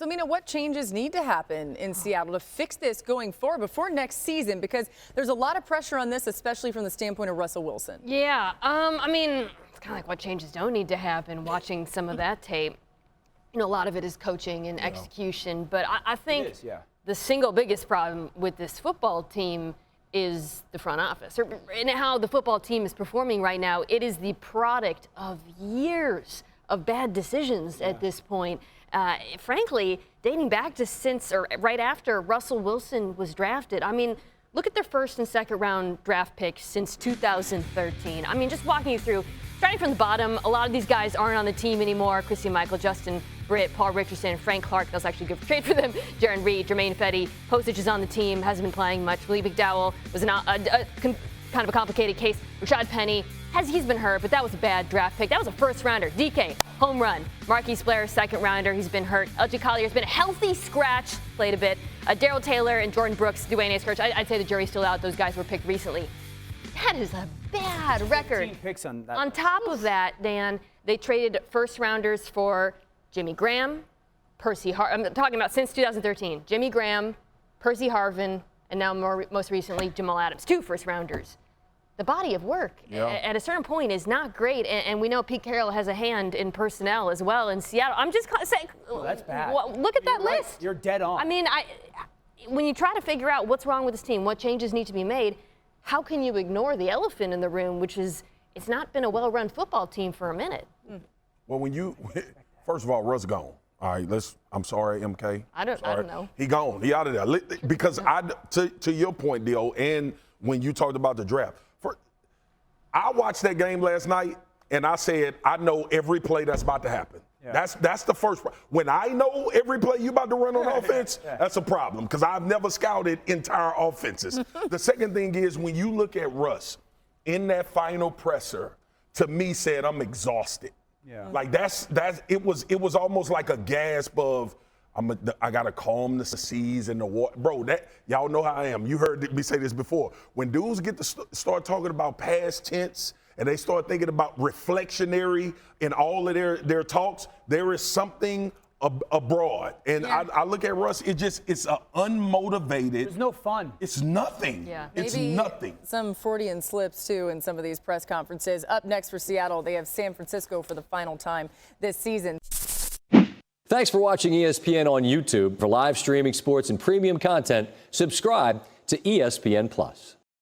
So, Mina, what changes need to happen in Seattle to fix this going forward before next season? Because there's a lot of pressure on this, especially from the standpoint of Russell Wilson. Yeah, I mean, it's kind of like what changes don't need to happen, watching some of that tape. You know, a lot of it is coaching and execution, but I think the single biggest problem with this football team is the front office, and how the football team is performing right now. It is the product of years of bad decisions at this point. Frankly, dating back to right after Russell Wilson was drafted. I mean, look at their first and second round draft picks since 2013. I mean, just walking you through, starting from the bottom, a lot of these guys aren't on the team anymore. Christian Michael, Justin Britt, Paul Richardson, Frank Clark. That was actually a good trade for them. Jaron Reed, Jermaine Fetty. Postage is on the team, hasn't been playing much. Lee McDowell was kind of a complicated case. Rashad Penny, he's been hurt, but that was a bad draft pick. That was a first rounder. DK, home run. Marquise Blair, second rounder. He's been hurt. LG Collier's been a healthy scratch, played a bit. Daryl Taylor and Jordan Brooks, Dwayne Akers. I'd say the jury's still out. Those guys were picked recently. That is a bad record. 15 picks on that. On top of that, Dan, they traded first rounders for Jimmy Graham, I'm talking about since 2013. Jimmy Graham, Percy Harvin, and now most recently Jamal Adams. 2 first rounders. The body of work at a certain point is not great, and we know Pete Carroll has a hand in personnel as well in Seattle. I'm just saying, that's bad. Look at that list. You're dead on. I mean, when you try to figure out what's wrong with this team, what changes need to be made, how can you ignore the elephant in the room, which is it's not been a well-run football team for a minute. Well, first of all, Russ gone. All right, I'm sorry, MK. I don't know. He gone. He out of there. Because to your point, Dio, and when you talked about the draft, I watched that game last night, and I said, I know every play that's about to happen. Yeah. That's the first. When I know every play you about to run on offense, that's a problem because I've never scouted entire offenses. The second thing is when you look at Russ in that final presser, to me said, I'm exhausted. Yeah. Like it was almost like a gasp of I gotta calm the seas and the water. Bro, y'all know how I am. You heard me say this before. When dudes get to start talking about past tense and they start thinking about reflectionary in all of their talks, there is something abroad. And I look at Russ, it's an unmotivated. There's no fun. It's nothing. Yeah. It's Maybe nothing. Some Freudian slips, too, in some of these press conferences. Up next for Seattle, they have San Francisco for the final time this season. Thanks for watching ESPN on YouTube. For live streaming sports and premium content, subscribe to ESPN+.